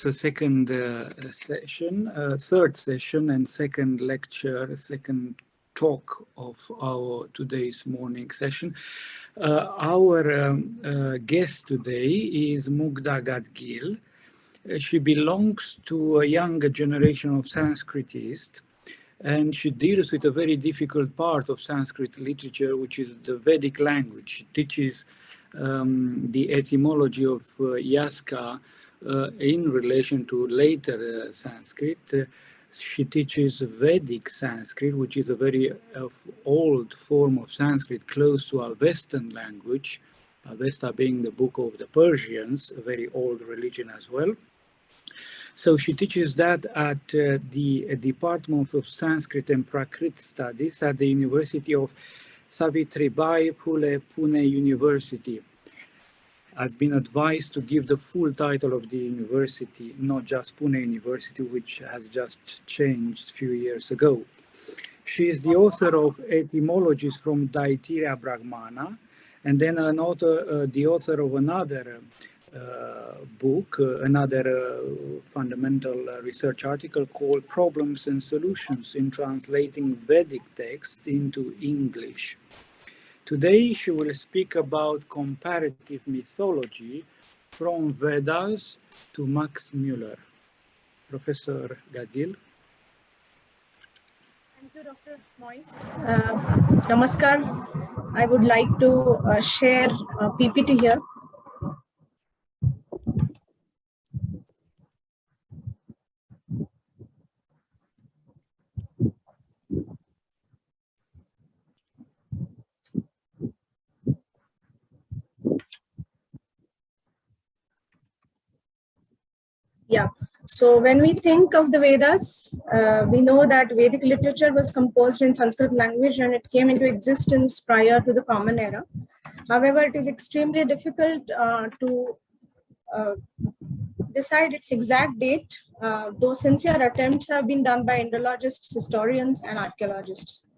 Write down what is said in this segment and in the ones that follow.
the second third session and second lecture, second talk of our today's morning session. Our guest today is Mugdha Gadgil. She belongs to a younger generation of Sanskritists, and she deals with a very difficult part of Sanskrit literature, which is the Vedic language. She teaches the etymology of Yaska in relation to later Sanskrit. She teaches Vedic Sanskrit, which is a very old form of Sanskrit close to our Western language, Avesta being the book of the Persians, a very old religion as well. So she teaches that at the Department of Sanskrit and Prakrit Studies at the University of Savitribai Phule, Pune University. I've been advised to give the full title of the university, not just Pune University, which has just changed a few years ago. She is the author of Etymologies from Daitira Brahmana, and then the author of another book, another fundamental research article called Problems and Solutions in Translating Vedic Text into English. Today she will speak about comparative mythology from Vedas to Max Müller. Professor Gadgil. Thank you, Dr. Moise. Namaskar. I would like to share PPT here. Yeah, so when we think of the Vedas, we know that Vedic literature was composed in Sanskrit language and it came into existence prior to the Common Era. However, it is extremely difficult to decide its exact date, though sincere attempts have been done by Indologists, historians, and archaeologists.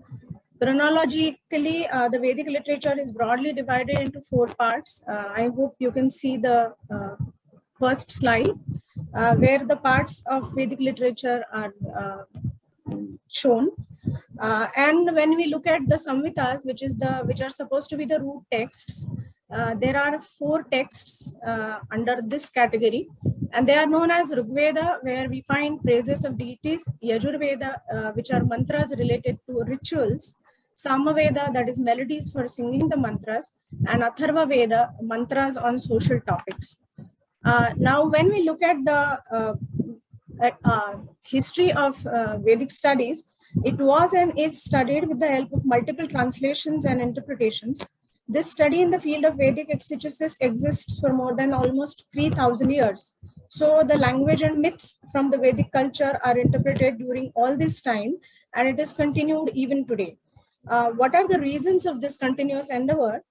Chronologically, the Vedic literature is broadly divided into 4 parts. I hope you can see the first slide. Where the parts of Vedic literature are shown, and when we look at the Samhitas, which are supposed to be the root texts, there are 4 texts under this category, and they are known as Rigveda, where we find praises of deities; Yajurveda, which are mantras related to rituals; Samaveda, that is melodies for singing the mantras; and Atharva Veda, mantras on social topics. Now, when we look at the history of Vedic studies, it was and is studied with the help of multiple translations and interpretations. This study in the field of Vedic exegesis exists for more than almost 3,000 years. So the language and myths from the Vedic culture are interpreted during all this time, and it is continued even today. What are the reasons of this continuous endeavor?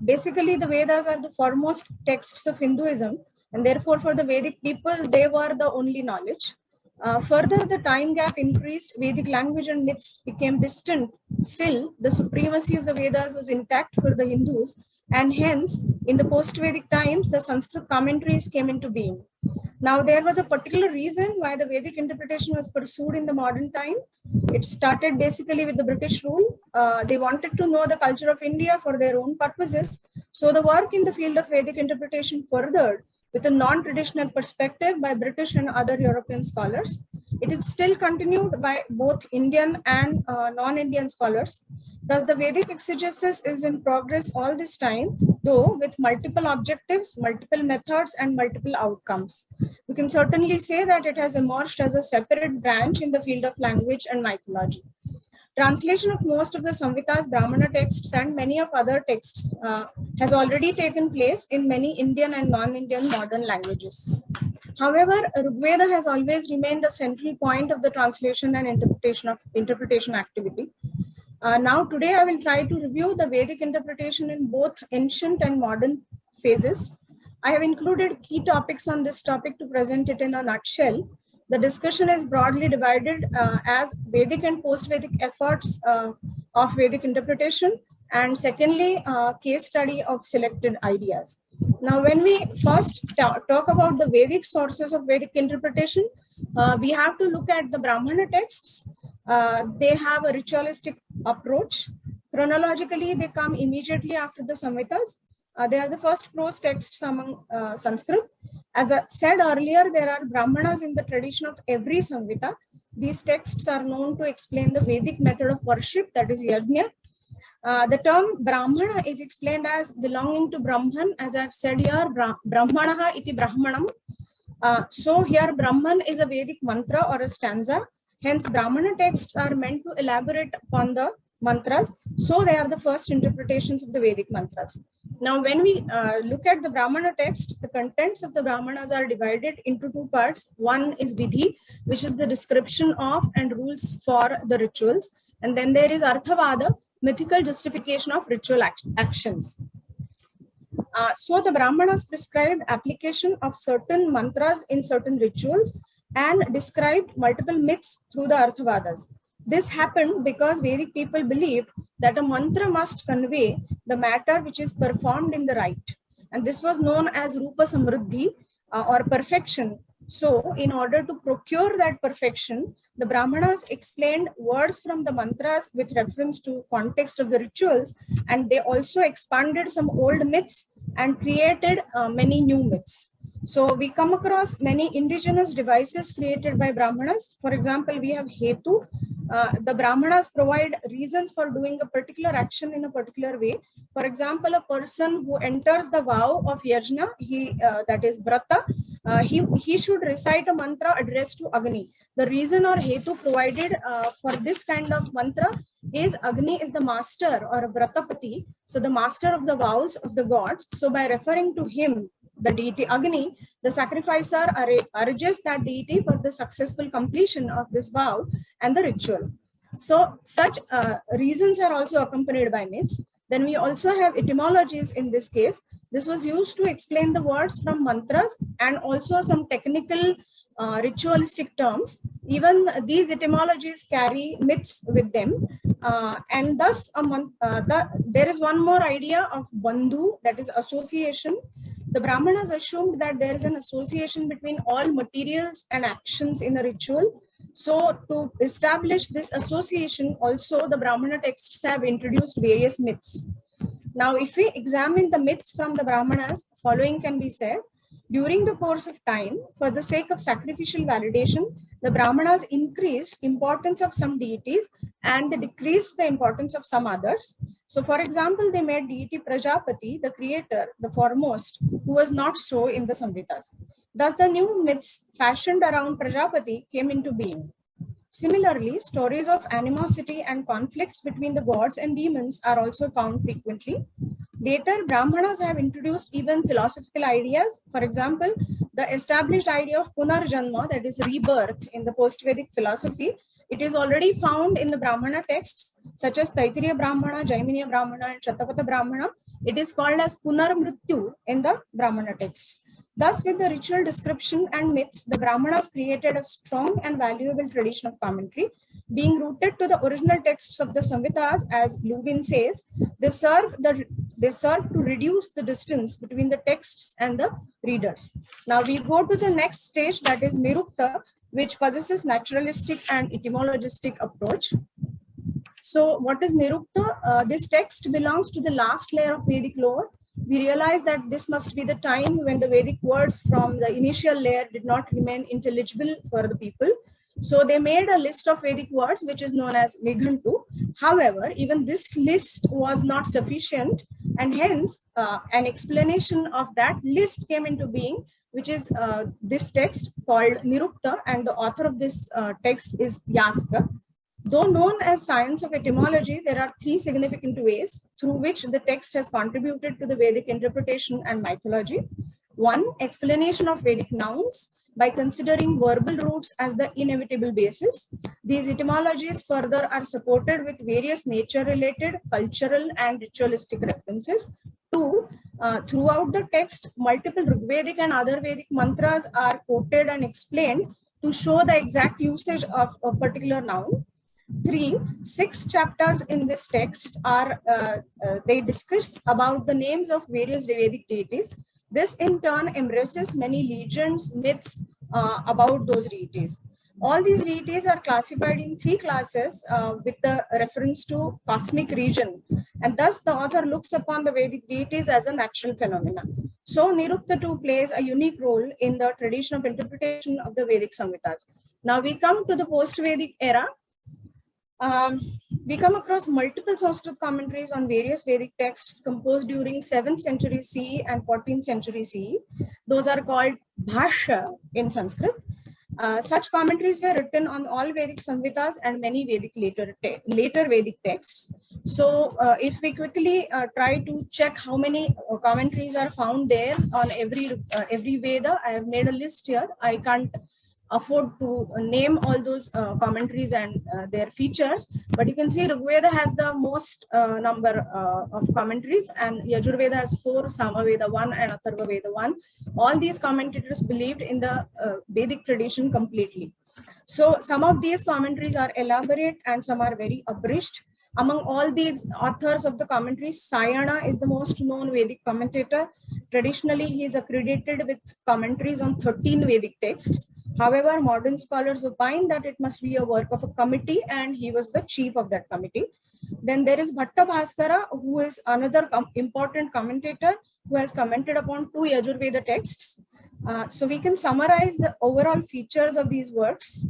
Basically, the Vedas are the foremost texts of Hinduism, and therefore for the Vedic people, they were the only knowledge. Further, the time gap increased, Vedic language and myths became distant. Still, the supremacy of the Vedas was intact for the Hindus, and hence, in the post-Vedic times, the Sanskrit commentaries came into being. Now, there was a particular reason why the Vedic interpretation was pursued in the modern time. It started basically with the British rule. They wanted to know the culture of India for their own purposes. So the work in the field of Vedic interpretation furthered with a non-traditional perspective by British and other European scholars. It is still continued by both Indian and non-Indian scholars. Thus, the Vedic exegesis is in progress all this time, though with multiple objectives, multiple methods, and multiple outcomes. We can certainly say that it has emerged as a separate branch in the field of language and mythology. Translation of most of the Samhitas, Brahmana texts, and many of other texts has already taken place in many Indian and non-Indian modern languages. However, Rigveda has always remained a central point of the translation and interpretation activity. Now, today I will try to review the Vedic interpretation in both ancient and modern phases. I have included key topics on this topic to present it in a nutshell. The discussion is broadly divided as Vedic and post-Vedic efforts of Vedic interpretation, and secondly, case study of selected ideas. Now, when we first talk about the Vedic sources of Vedic interpretation, we have to look at the Brahmana texts. They have a ritualistic approach. Chronologically, they come immediately after the Samhitas. They are the first prose texts among Sanskrit. As I said earlier, there are Brahmanas in the tradition of every Samhita. These texts are known to explain the Vedic method of worship, that is Yajna. The term Brahmana is explained as belonging to Brahman, as I've said here, Brahmanaha iti Brahmanam. So here Brahman is a Vedic mantra or a stanza. Hence, Brahmana texts are meant to elaborate upon the mantras. So they are the first interpretations of the Vedic mantras. Now, when we look at the Brahmana texts, the contents of the Brahmanas are divided into two parts. One is Vidhi, which is the description of and rules for the rituals. And then there is Arthavada, mythical justification of ritual actions. So the Brahmanas prescribed application of certain mantras in certain rituals and described multiple myths through the Arthavadas. This happened because Vedic people believed that a mantra must convey the matter which is performed in the rite. And this was known as Rupa Samruddhi or perfection. So in order to procure that perfection, the Brahmanas explained words from the mantras with reference to context of the rituals, and they also expanded some old myths and created many new myths. So we come across many indigenous devices created by Brahmanas. For example, we have Hetu. The Brahmanas provide reasons for doing a particular action in a particular way. For example, a person who enters the vow of Yajna, that is Vrata, he should recite a mantra addressed to Agni. The reason or Hetu provided for this kind of mantra is Agni is the master or Vratapati, so the master of the vows of the gods. So by referring to him, the deity Agni, the sacrificer urges that deity for the successful completion of this vow and the ritual. So such reasons are also accompanied by myths. Then we also have etymologies in this case. This was used to explain the words from mantras and also some technical ritualistic terms. Even these etymologies carry myths with them. And thus, there is one more idea of bandhu, that is association. The Brahmanas assumed that there is an association between all materials and actions in a ritual. So to establish this association, also the Brahmana texts have introduced various myths. Now, if we examine the myths from the Brahmanas, following can be said. During the course of time, for the sake of sacrificial validation, the Brahmanas increased importance of some deities and they decreased the importance of some others. So, for example, they made deity Prajapati, the creator, the foremost, who was not so in the Samhitas. Thus, the new myths fashioned around Prajapati came into being. Similarly, stories of animosity and conflicts between the gods and demons are also found frequently. Later, Brahmanas have introduced even philosophical ideas. For example, the established idea of Punarjanma, that is rebirth, in the Post-Vedic philosophy, it is already found in the Brahmana texts such as Taittiriya Brahmana, Jaiminiya Brahmana, and Shatapatha Brahmana. It is called as Punarmrityu in the Brahmana texts. Thus, with the ritual description and myths, the Brahmanas created a strong and valuable tradition of commentary. Being rooted to the original texts of the Samhitas, as Lubin says, they serve to reduce the distance between the texts and the readers. Now we go to the next stage, that is Nirukta, which possesses naturalistic and etymologistic approach. So what is Nirukta? This text belongs to the last layer of Vedic lore. We realize that this must be the time when the Vedic words from the initial layer did not remain intelligible for the people. So they made a list of Vedic words, which is known as Nighantu. However, even this list was not sufficient, and hence an explanation of that list came into being, which is this text called Nirukta, and the author of this text is Yaska. Though known as science of etymology, there are three significant ways through which the text has contributed to the Vedic interpretation and mythology. One, explanation of Vedic nouns by considering verbal roots as the inevitable basis. These etymologies further are supported with various nature-related, cultural, and ritualistic references. Two, throughout the text, multiple Rigvedic and other Vedic mantras are quoted and explained to show the exact usage of a particular noun. 3, 6 chapters in this text are they discuss about the names of various Vedic deities. This in turn embraces many legends, myths about those deities. All these deities are classified in three classes with the reference to cosmic region, and thus the author looks upon the Vedic deities as a natural phenomena. So Nirukta too plays a unique role in the tradition of interpretation of the Vedic Samhitas. Now we come to the post-Vedic era. We come across multiple Sanskrit commentaries on various Vedic texts composed during 7th century CE and 14th century CE. Those are called Bhashya in Sanskrit. Such commentaries were written on all Vedic Samhitas and many Vedic later Vedic texts. So if we quickly try to check how many commentaries are found there on every Veda, I have made a list here. I can't afford to name all those commentaries and their features, but you can see Rigveda has the most number of commentaries, and Yajurveda has 4, Samaveda 1 and Atharva Veda 1. All these commentators believed in the Vedic tradition completely. So some of these commentaries are elaborate and some are very abridged. Among all these authors of the commentaries, Sayana is the most known Vedic commentator. Traditionally, he is accredited with commentaries on 13 Vedic texts. However, modern scholars opine that it must be a work of a committee, and he was the chief of that committee. Then there is Bhatta Bhaskara, who is another important commentator who has commented upon 2 Yajurveda texts. So we can summarize the overall features of these works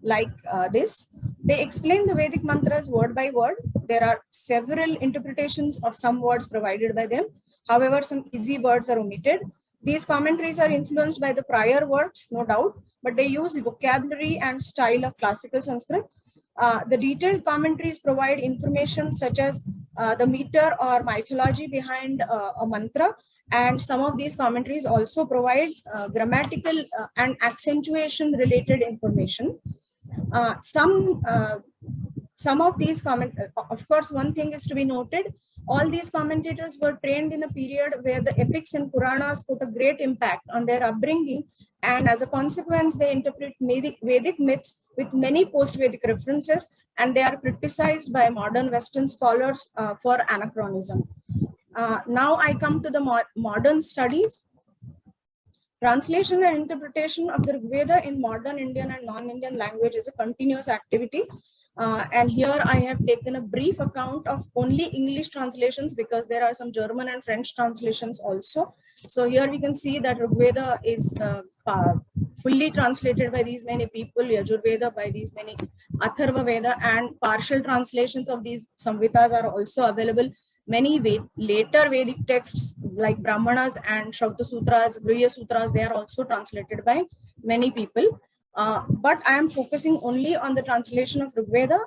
like this. They explain the Vedic mantras word by word. There are several interpretations of some words provided by them. However, some easy words are omitted. These commentaries are influenced by the prior works, no doubt, but they use vocabulary and style of classical Sanskrit. The detailed commentaries provide information such as the meter or mythology behind a mantra, and some of these commentaries also provide grammatical and accentuation related information. Some of these of course, one thing is to be noted: all these commentators were trained in a period where the epics and Puranas put a great impact on their upbringing, and as a consequence, they interpret Vedic myths with many post-Vedic references, and they are criticized by modern Western scholars for anachronism. Now I come to the modern studies. Translation and interpretation of the Rig Veda in modern Indian and non-Indian language is a continuous activity. And here I have taken a brief account of only English translations because there are some German and French translations also. So here we can see that Rig Veda is fully translated by these many people, Yajurveda by these many, Atharva Veda, and partial translations of these Samhitas are also available. Many later Vedic texts like Brahmanas and Shrauta Sutras, Griya Sutras, they are also translated by many people. But I am focusing only on the translation of Rig Veda.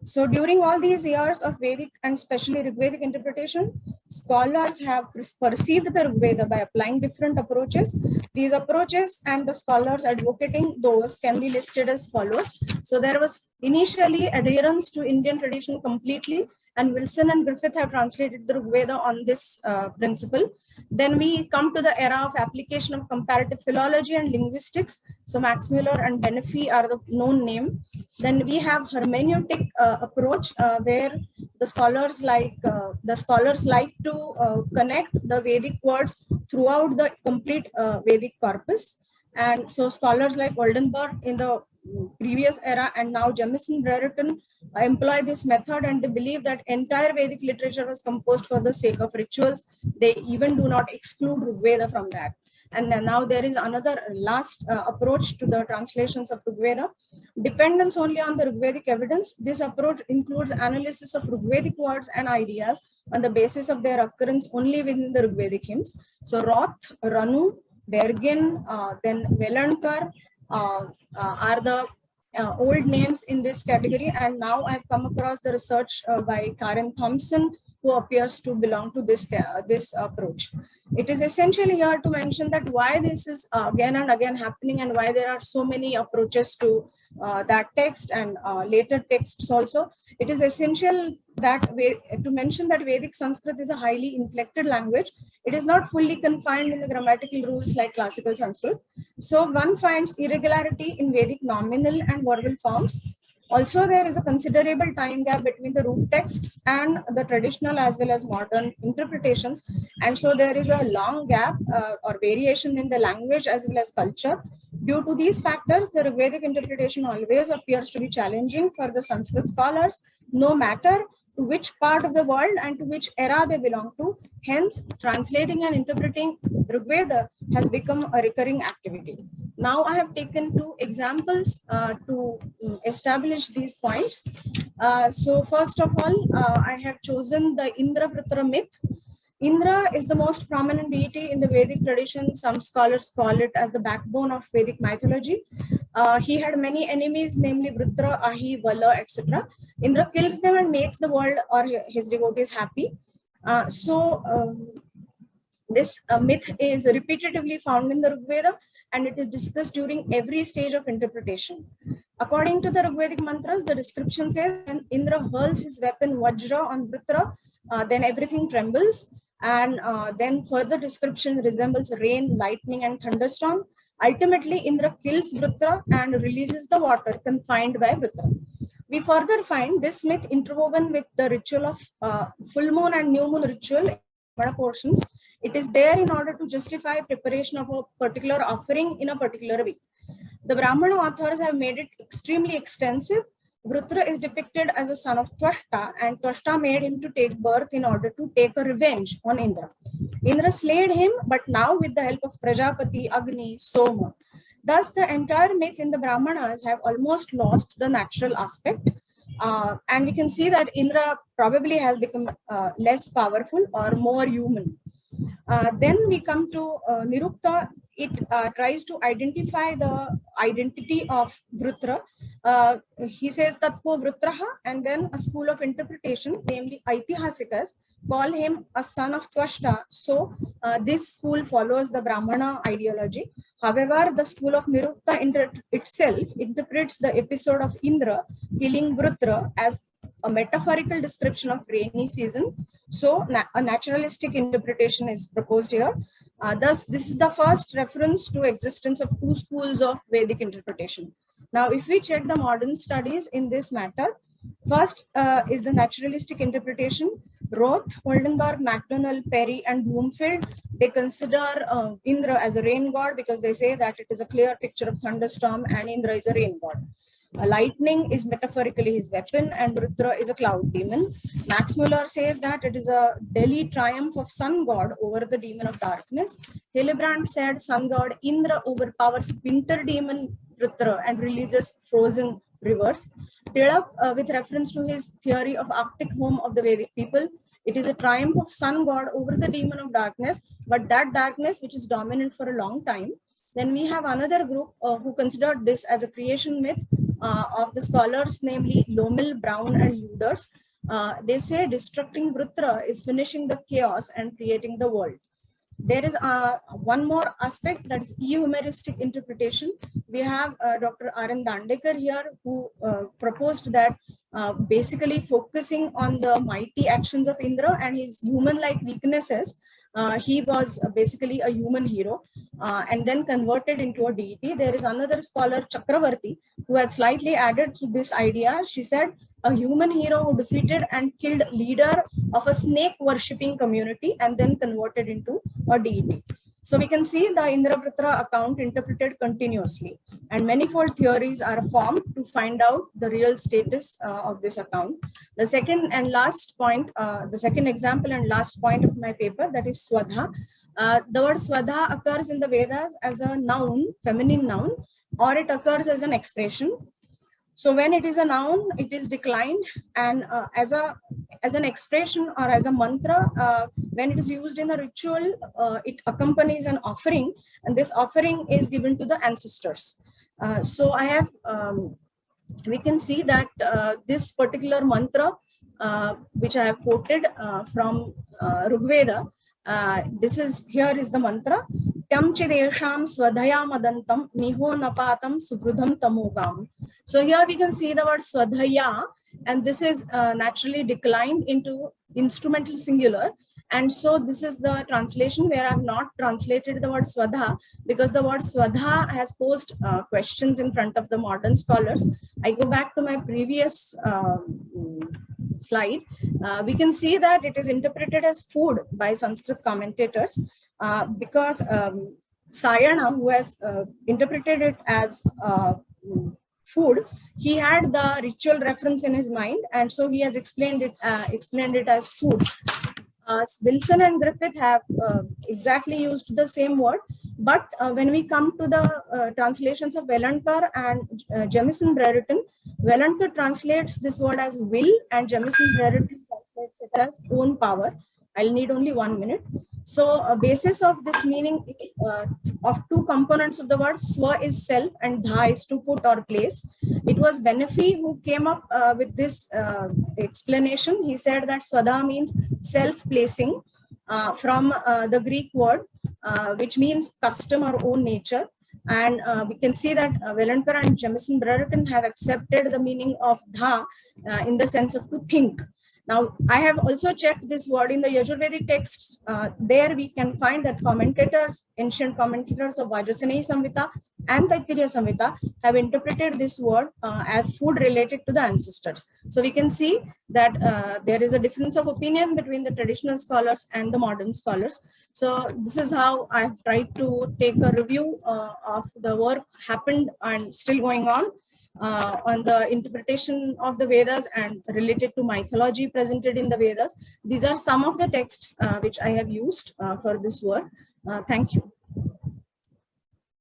So during all these years of Vedic and especially Rig Vedic interpretation, scholars have perceived the Rig Veda by applying different approaches. These approaches and the scholars advocating those can be listed as follows. So there was initially adherence to Indian tradition completely, and Wilson and Griffith have translated the Rig Veda on this principle. Then we come to the era of application of comparative philology and linguistics. So Max Müller and Benefi are the known name. Then we have hermeneutic approach where the scholars like to connect the Vedic words throughout the complete Vedic corpus. And so scholars like Oldenburg in the previous era and now Jamison Brereton employ this method, and they believe that entire Vedic literature was composed for the sake of rituals. They even do not exclude Rig Veda from that. And now there is another last approach to the translations of Rig Veda. Dependence only on the Rig Vedic evidence. This approach includes analysis of Rig Vedic words and ideas on the basis of their occurrence only within the Rig Vedic hymns. So Roth, Ranu, Bergen, then Velankar are the old names in this category, and now I've come across the research by Karen Thompson, who appears to belong to this approach. It is essentially here to mention that why this is again and again happening, and why there are so many approaches to that text and later texts also. It is essential that to mention that Vedic Sanskrit is a highly inflected language. It is not fully confined in the grammatical rules like classical Sanskrit. So one finds irregularity in Vedic nominal and verbal forms. Also, there is a considerable time gap between the root texts and the traditional as well as modern interpretations. And so there is a long gap or variation in the language as well as culture. Due to these factors, the Vedic interpretation always appears to be challenging for the Sanskrit scholars, no matter to which part of the world and to which era they belong to. Hence, translating and interpreting Rigveda has become a recurring activity. Now, I have taken two examples to establish these points. So, first of all, I have chosen the Indra-Vritra myth. Indra is the most prominent deity in the Vedic tradition. Some scholars call it as the backbone of Vedic mythology. He had many enemies, namely Vritra, Ahi, Vala, etc. Indra kills them and makes the world or his devotees happy. This myth is repetitively found in the Rigveda, and it is discussed during every stage of interpretation. According to the Rigvedic mantras, the description says when Indra hurls his weapon Vajra on Vritra, then everything trembles. And then further description resembles rain, lightning, and thunderstorm. Ultimately, Indra kills Vritra and releases the water confined by Vritra. We further find this myth interwoven with the ritual of full moon and new moon ritual in portions. It is there in order to justify preparation of a particular offering in a particular way. The Brahmana authors have made it extremely extensive. Vritra is depicted as a son of Twashta, and Twashta made him to take birth in order to take a revenge on Indra. Indra slayed him, but now with the help of Prajapati, Agni, Soma. Thus, the entire myth in the Brahmanas have almost lost the natural aspect. And we can see that Indra probably has become less powerful or more human. Then we come to Nirukta. It tries to identify the identity of Vritra. He says Tatpo Vritraha, and then a school of interpretation, namely Aitihasikas, call him a son of Twashta. So this school follows the Brahmana ideology. However, the school of Nirukta itself interprets the episode of Indra killing Vritra as a metaphorical description of rainy season. So a naturalistic interpretation is proposed here. Thus, this is the first reference to existence of two schools of Vedic interpretation. Now, if we check the modern studies in this matter, first is the naturalistic interpretation. Roth, Oldenburg, MacDonald, Perry, and Bloomfield, they consider Indra as a rain god because they say that it is a clear picture of thunderstorm and Indra is a rain god. Lightning is metaphorically his weapon, and Vritra is a cloud demon. Max Müller says that it is a Delhi triumph of sun god over the demon of darkness. Hillebrand said sun god Indra overpowers winter demon Vritra and releases frozen rivers. Tilak, with reference to his theory of Arctic home of the Vedic people, it is a triumph of sun god over the demon of darkness, but that darkness which is dominant for a long time. Then we have another group who considered this as a creation myth of the scholars, namely Lomil, Brown, and Luders. They say destructing Vritra is finishing the chaos and creating the world. There is one more aspect, that is euhemeristic interpretation. We have Dr. R.N. Dandekar here, who proposed that basically focusing on the mighty actions of Indra and his human-like weaknesses, he was basically a human hero and then converted into a deity. There is another scholar, Chakravarti, who had slightly added to this idea. She said, a human hero who defeated and killed leader of a snake worshipping community and then converted into a deity. So we can see the Indra-Vritra account interpreted continuously, and manifold theories are formed to find out the real status of this account. The second and last point, the second example and last point of my paper, that is Swadha. The word Swadha occurs in the Vedas as a noun, feminine noun, or it occurs as an expression. So when it is a noun, it is declined, and as an expression or as a mantra, when it is used in a ritual, it accompanies an offering, and this offering is given to the ancestors. So I have, we can see that this particular mantra, which I have quoted from Rigveda, here is the mantra. Tam chidesham swadhaya madantam miho napatam subrudham tamogam. So here we can see the word swadhaya, and this is naturally declined into instrumental singular, And so this is the translation where I've not translated the word Swadha, because the word Swadha has posed questions in front of the modern scholars. I go back to my previous slide. We can see that it is interpreted as food by Sanskrit commentators, because Sayana, who has interpreted it as food, he had the ritual reference in his mind, and so he has explained it as food. Wilson and Griffith have exactly used the same word, but when we come to the translations of Welankar and Jamison Brereton, Welankar translates this word as will, and Jamison Brereton translates it as own power. I'll need only 1 minute. So a basis of this meaning is of two components of the word. Swa is self and dha is to put or place. It was Benefi who came up with this explanation. He said that Swadha means self-placing from the Greek word, which means custom or own nature. And we can see that Welankar and Jamison Brereton have accepted the meaning of dha in the sense of to think. Now, I have also checked this word in the Yajurvedic texts. There we can find that commentators, ancient commentators of Vajrayana Samhita and Taittiriya Samhita have interpreted this word as food related to the ancestors. So we can see that there is a difference of opinion between the traditional scholars and the modern scholars. So this is how I've tried to take a review of the work happened and still going on the interpretation of the Vedas and related to mythology presented in the Vedas. These are some of the texts which I have used for this work. Thank you.